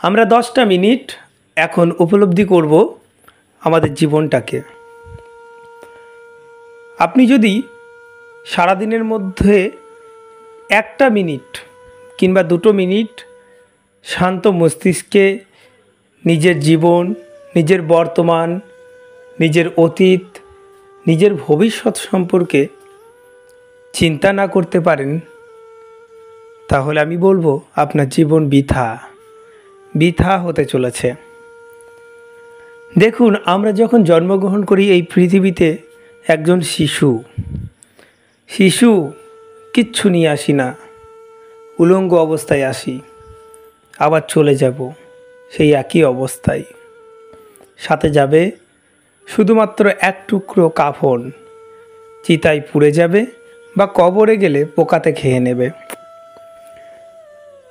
আমরা 10টা মিনিট এখন উপলব্ধি করব আমাদের জীবনটাকে। আপনি যদি সারাদিনের মধ্যে 1টা মিনিট কিংবা 2টো মিনিট শান্ত মস্তিষ্কে নিজের জীবন, নিজের বর্তমান, নিজের অতীত, নিজের ভবিষ্যৎ সম্পর্কে চিন্তা না করতে পারেন, তাহলে আমি বলবো আপনার জীবন বৃথা হতে চলেছে। দেখুন, আমরা যখন জন্মগ্রহণ করি এই পৃথিবীতে একজন শিশু কিচ্ছু নিয়ে আসি না, উলঙ্গ অবস্থায় আসি, আবার চলে যাব সেই একই অবস্থায়। সাথে যাবে শুধুমাত্র এক টুকরো কাফন, চিতায় পুড়ে যাবে বা কবরে গেলে পোকাতে খেয়ে নেবে।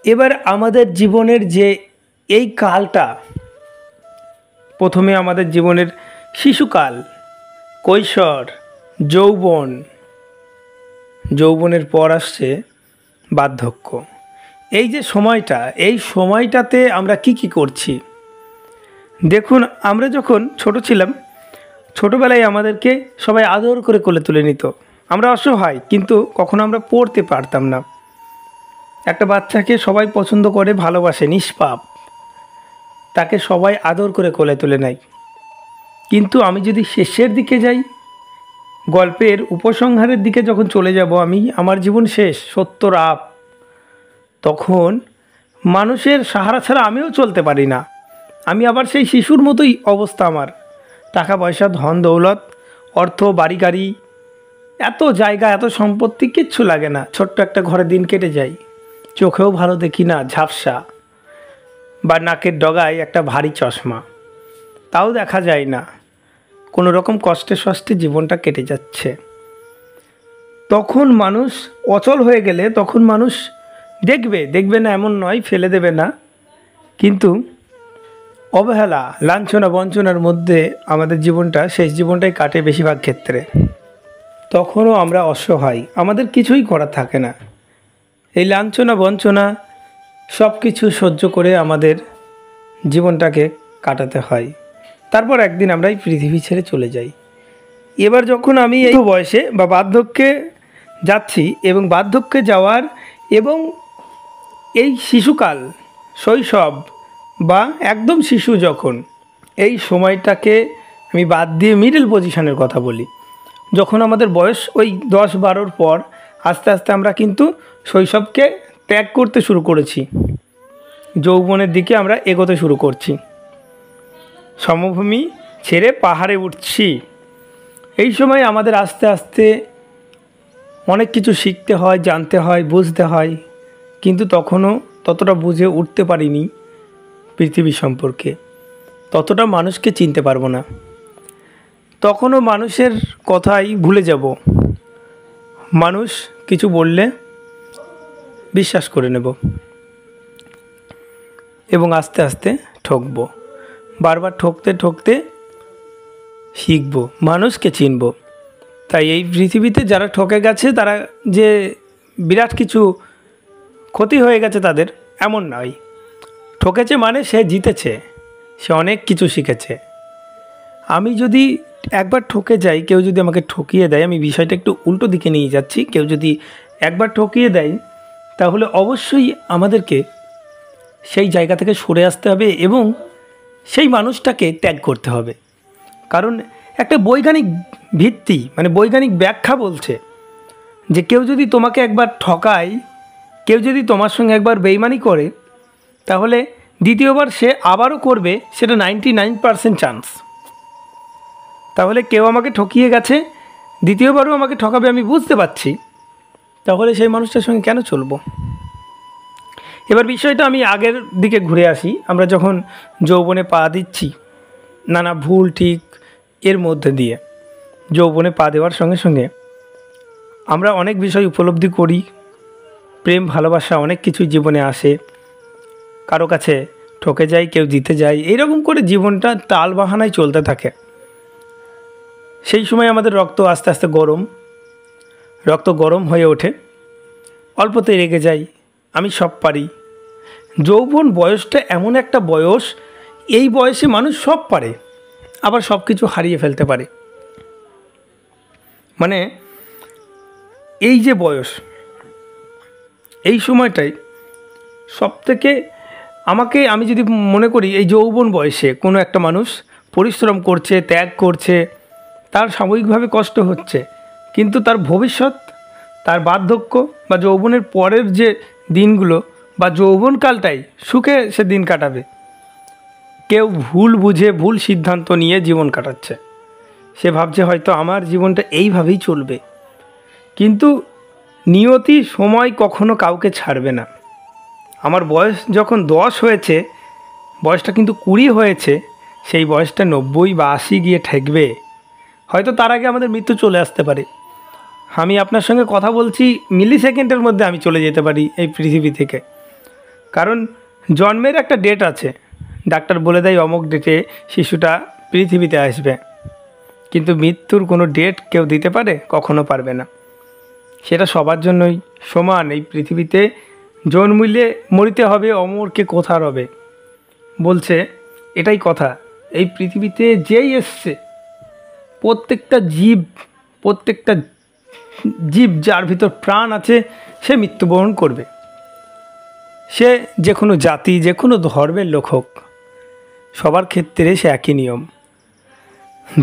এবার আমাদের জীবনের যে এই কালটা, প্রথমে আমাদের জীবনের শিশুকাল, কৈশোর, যৌবনের পর আসছে বার্ধক্য। এই যে সময়টা, এই সময়টাতে আমরা কি করছি দেখুন। আমরা যখন ছোট ছিলাম, ছোটোবেলায় আমাদেরকে সবাই আদর করে কোলে তুলে নিত। আমরা অসহায়, কিন্তু কখনো আমরা পড়তে পারতাম না। একটা বাচ্চাকে সবাই পছন্দ করে, ভালোবাসে, নিষ্পাপ, তাকে সবাই আদর করে কোলে তুলে নেয়। কিন্তু আমি যদি শেষের দিকে যাই, গল্পের উপসংহারের দিকে যখন চলে যাব, আমার জীবন শেষ, 70 আপ, তখন মানুষের সাহারা ছাড়া আমিও চলতে পারি না। আমি আবার সেই শিশুর মতোই অবস্থা। আমার টাকা পয়সা, ধন দৌলত, অর্থ, বাড়ি গাড়ি, এত জায়গা, এত সম্পত্তি, কিচ্ছু লাগে না। ছোট্ট একটা ঘরে দিন কেটে যায়, চোখেও ভালো দেখি না, ঝাপসা, বা নাকের ডগায় একটা ভারী চশমা, তাও দেখা যায় না। কোনো রকম কষ্টে সষ্টে জীবনটা কেটে যাচ্ছে। তখন মানুষ অচল হয়ে গেলে, তখন মানুষ দেখবে না এমন নয়, ফেলে দেবে না, কিন্তু অবহেলা, লাঞ্ছনা, বঞ্চনার মধ্যে আমাদের জীবনটা, শেষ জীবনটাই কাটে বেশিরভাগ ক্ষেত্রে। তখনও আমরা অসহায়, আমাদের কিছুই করার থাকে না। এই লাঞ্ছনা, বঞ্চনা সব কিছু সহ্য করে আমাদের জীবনটাকে কাটাতে হয়। তারপর একদিন আমরা এই পৃথিবী ছেড়ে চলে যাই। এবার যখন আমি এই বয়সে বা বার্ধক্যে যাচ্ছি, এবং বার্ধক্যে যাওয়ার এবং এই শিশুকাল, শৈশব বা একদম শিশু যখন, এই সময়টাকে আমি বাদ দিয়ে মিডল পজিশনের কথা বলি। যখন আমাদের বয়স ওই 10-12 পর আস্তে আস্তে আমরা কিন্তু শৈশবকে ত্যাগ করতে শুরু করেছি, যৌবনের দিকে আমরা এগোতে শুরু করছি, সমভূমি ছেড়ে পাহাড়ে উঠছি। এই সময় আমাদের আস্তে আস্তে অনেক কিছু শিখতে হয়, জানতে হয়, বুঝতে হয়, কিন্তু তখনও ততটা বুঝে উঠতে পারিনি পৃথিবী সম্পর্কে, ততটা মানুষকে চিনতে পারবো না। তখনও মানুষের কথাই ভুলে যাব, মানুষ কিছু বললে বিশ্বাস করে নেব, এবং আস্তে আস্তে ঠকব। বারবার ঠকতে শিখব, মানুষকে চিনব। তাই এই পৃথিবীতে যারা ঠকে গেছে, তারা যে বিরাট কিছু ক্ষতি হয়ে গেছে তাদের, এমন নয়। ঠকেছে মানে সে জিতেছে, সে অনেক কিছু শিখেছে। আমি যদি একবার ঠকে যাই, কেউ যদি আমাকে ঠকিয়ে দেয়, আমি বিষয়টা একটু উল্টো দিকে নিয়ে যাচ্ছি, কেউ যদি একবার ঠকিয়ে দেয়, তাহলে অবশ্যই আমাদেরকে সেই জায়গা থেকে সরে আসতে হবে এবং সেই মানুষটাকে ত্যাগ করতে হবে। কারণ একটা বৈজ্ঞানিক ভিত্তি, মানে বৈজ্ঞানিক ব্যাখ্যা বলছে যে কেউ যদি তোমাকে একবার ঠকায়, কেউ যদি তোমার সঙ্গে একবার বেইমানি করে, তাহলে দ্বিতীয়বার সে আবারও করবে, সেটা 99% চান্স। তাহলে কেউ আমাকে ঠকিয়ে গেছে, দ্বিতীয়বারও আমাকে ঠকাবে, আমি বুঝতে পারছি, তাহলে সেই মানুষটার সঙ্গে কেন চলবো? এবার বিষয়টা আমি আগের দিকে ঘুরে আসি। আমরা যখন যৌবনে পা দিচ্ছি, নানা ভুল ঠিক এর মধ্যে দিয়ে যৌবনে পা দেওয়ার সঙ্গে সঙ্গে আমরা অনেক বিষয় উপলব্ধি করি, প্রেম, ভালোবাসা, অনেক কিছুই জীবনে আসে। কারো কাছে ঠকে যায়, কেউ জিতে যায়, এইরকম করে জীবনটা তাল বাহানায় চলতে থাকে। সেই সময় আমাদের রক্ত আস্তে আস্তে গরম হয়ে ওঠে, অল্পতেই রেগে যাই, আমি সব পারি, যৌবন বয়সটা এমন একটা বয়স, এই বয়সে মানুষ সব পারে, আবার সব কিছু হারিয়ে ফেলতে পারে। মানে এই যে বয়স, এই সময়টাই সবথেকে আমি যদি মনে করি এই যৌবন বয়সে কোনো একটা মানুষ পরিশ্রম করছে, ত্যাগ করছে, তার সাময়িকভাবে কষ্ট হচ্ছে, কিন্তু তার ভবিষ্যৎ, তার বার্ধক্য বা যৌবনের পরের যে দিনগুলো বা যৌবনকালটাই সুখে সে দিন কাটাবে। কেউ ভুল বুঝে ভুল সিদ্ধান্ত নিয়ে জীবন কাটাচ্ছে, সে ভাবছে হয়তো আমার জীবনটা এইভাবেই চলবে, কিন্তু নিয়তি সময় কখনো কাউকে ছাড়বে না। আমার বয়স যখন 10 হয়েছে, বয়সটা কিন্তু 20 হয়েছে, সেই বয়সটা 90 বা 80 গিয়ে ঠেকবে। হয়তো তার আগে আমাদের মৃত্যু চলে আসতে পারে। আমি আপনার সঙ্গে কথা বলছি, মিলি সেকেন্ডের মধ্যে আমি চলে যেতে পারি এই পৃথিবী থেকে। কারণ জন্মের একটা ডেট আছে, ডাক্তার বলে দেয় অমুক ডেটে শিশুটা পৃথিবীতে আসবে, কিন্তু মৃত্যুর কোনো ডেট কেউ দিতে পারে? কখনো পারবে না। সেটা সবার জন্যই সমান। এই পৃথিবীতে জন্মিলে মরিতে হবে, অমরকে কোথা রবে বলছে, এটাই কথা। এই পৃথিবীতে যেই এসছে, প্রত্যেকটা জীব যার ভিতর প্রাণ আছে, সে মৃত্যুবরণ করবে। সে যে কোনো জাতি, যে কোনো ধর্মের লোক হোক, সবার ক্ষেত্রে সে একই নিয়ম।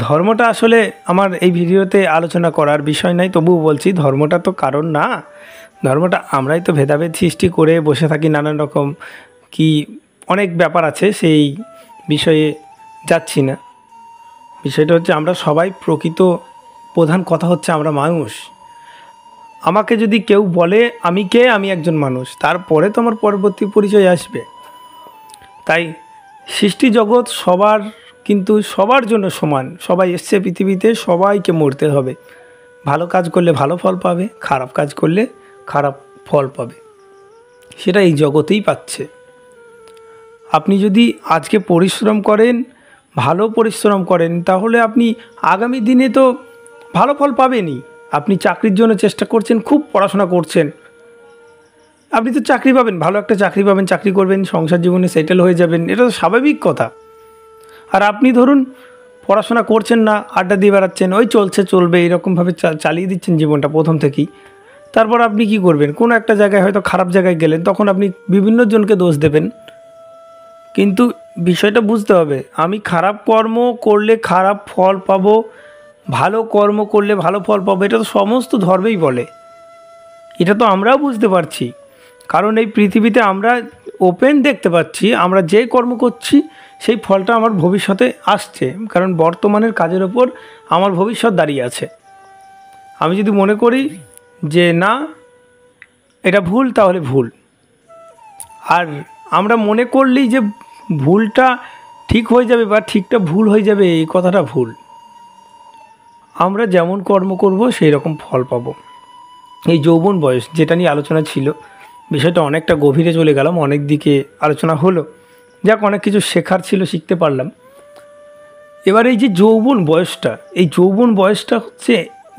ধর্মটা আসলে আমার এই ভিডিওতে আলোচনা করার বিষয় নাই, তবুও বলছি ধর্মটা তো কারণ না। ধর্মটা আমরাই তো ভেদাভেদ সৃষ্টি করে বসে থাকি, নানান রকম কি অনেক ব্যাপার আছে, সেই বিষয়ে যাচ্ছি না। বিষয়টা হচ্ছে আমরা সবাই প্রকৃত, প্রধান কথা হচ্ছে আমরা মানুষ। আমাকে যদি কেউ বলে আমি কে, আমি একজন মানুষ, তারপরে তো আমার পরবর্তী পরিচয় আসবে। তাই সৃষ্টি জগৎ সবার, কিন্তু সবার জন্য সমান। সবাই এসছে পৃথিবীতে, সবাইকে মরতে হবে। ভালো কাজ করলে ভালো ফল পাবে, খারাপ কাজ করলে খারাপ ফল পাবে, সেটা এই জগতেই পাচ্ছে। আপনি যদি আজকে পরিশ্রম করেন, ভালো পরিশ্রম করেন, তাহলে আপনি আগামী দিনে তো ভালো ফল পাবেনই। আপনি চাকরির জন্য চেষ্টা করছেন, খুব পড়াশোনা করছেন, আপনি তো চাকরি পাবেন, ভালো একটা চাকরি পাবেন, চাকরি করবেন, সংসার জীবনে সেটেল হয়ে যাবেন, এটা তো স্বাভাবিক কথা। আর আপনি ধরুন পড়াশোনা করছেন না, আড্ডা দিয়ে বেড়াচ্ছেন, ওই চলবে এরকমভাবে চালিয়ে দিচ্ছেন জীবনটা প্রথম থেকেই। তারপর আপনি কি করবেন? কোনো একটা জায়গায় হয়তো খারাপ জায়গায় গেলেন, তখন আপনি বিভিন্ন জনকে দোষ দেবেন। কিন্তু বিষয়টা বুঝতে হবে, আমি খারাপ কর্ম করলে খারাপ ফল পাবো, ভালো কর্ম করলে ভালো ফল পাবো, এটা তো সমস্ত ধর্মেই বলে। এটা তো আমরাও বুঝতে পারছি, কারণ এই পৃথিবীতে আমরা ওপেন দেখতে পাচ্ছি, আমরা যে কর্ম করছি সেই ফলটা আমার ভবিষ্যতে আসছে। কারণ বর্তমানের কাজের ওপর আমার ভবিষ্যৎ দাঁড়িয়ে আছে। আমি যদি মনে করি যে না এটা ভুল, তাহলে ভুল। আর আমরা মনে করলেই যে ভুলটা ঠিক হয়ে যাবে বা ঠিকটা ভুল হয়ে যাবে, এই কথাটা ভুল। আমরা যেমন কর্ম করব সেই রকম ফল পাবো। এই যৌবন বয়স যেটা নিয়ে আলোচনা ছিল, বিষয়টা অনেকটা গভীরে চলে গেলাম, অনেক দিকে আলোচনা হলো, যাক অনেক কিছু শেখার ছিল, শিখতে পারলাম। এবার এই যে যৌবন বয়সটা, এই যৌবন বয়সটা হচ্ছে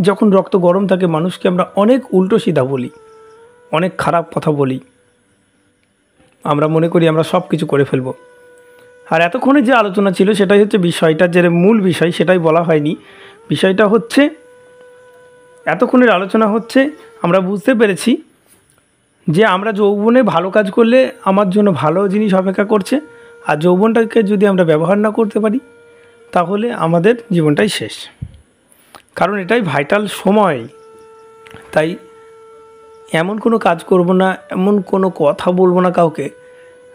যখন রক্ত গরম থাকে, মানুষকে আমরা অনেক উল্টো সিধা বলি, অনেক খারাপ কথা বলি, আমরা মনে করি আমরা সব কিছু করে ফেলবো। আর এতক্ষণে যে আলোচনা ছিল সেটাই হচ্ছে বিষয়টা, যে মূল বিষয় সেটাই বলা হয়নি। বিষয়টা হচ্ছে এতক্ষণের আলোচনা হচ্ছে আমরা বুঝতে পেরেছি যে আমরা যৌবনে ভালো কাজ করলে আমার জন্য ভালো জিনিস অপেক্ষা করছে, আর যৌবনটাকে যদি আমরা ব্যবহার না করতে পারি তাহলে আমাদের জীবনটাই শেষ। কারণ এটাই ভাইটাল সময়। তাই এমন কোনো কাজ করব না, এমন কোনো কথা বলবো না কাউকে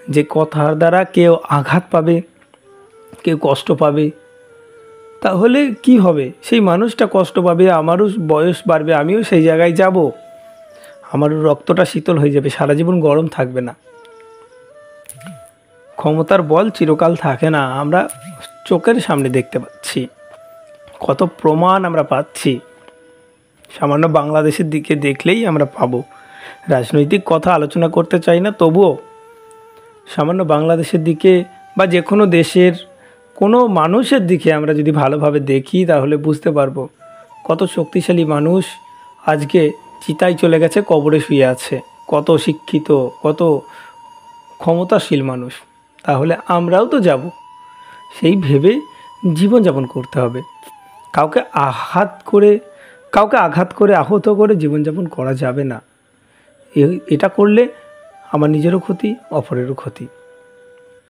যে কথার দ্বারা কেউ আঘাত পাবে, কেউ কষ্ট পাবে। তাহলে কি হবে? সেই মানুষটা কষ্ট পাবে, আমারও বয়স বাড়বে, আমিও সেই জায়গায় যাব, আমারও রক্তটা শীতল হয়ে যাবে, সারা জীবন গরম থাকবে না। ক্ষমতার বল চিরকাল থাকে না, আমরা চোখের সামনে দেখতে পাচ্ছি, কত প্রমাণ আমরা পাচ্ছি। সামান্য বাংলাদেশের দিকে দেখলেই আমরা পাবো। রাজনৈতিক কথা আলোচনা করতে চাই না, তবুও সামান্য বাংলাদেশের দিকে বা যে কোনো দেশের কোনো মানুষের দিকে আমরা যদি ভালোভাবে দেখি তাহলে বুঝতে পারবো কত শক্তিশালী মানুষ আজকে চিতায় চলে গেছে, কবরে শুয়ে আছে, কত শিক্ষিত, কত ক্ষমতাশীল মানুষ, তাহলে আমরাও তো যাব। সেই ভেবে জীবনযাপন করতে হবে। কাউকে আঘাত করে আহত করে জীবনযাপন করা যাবে না। এটা করলে আমার নিজেরও ক্ষতি, অপরেরও ক্ষতি।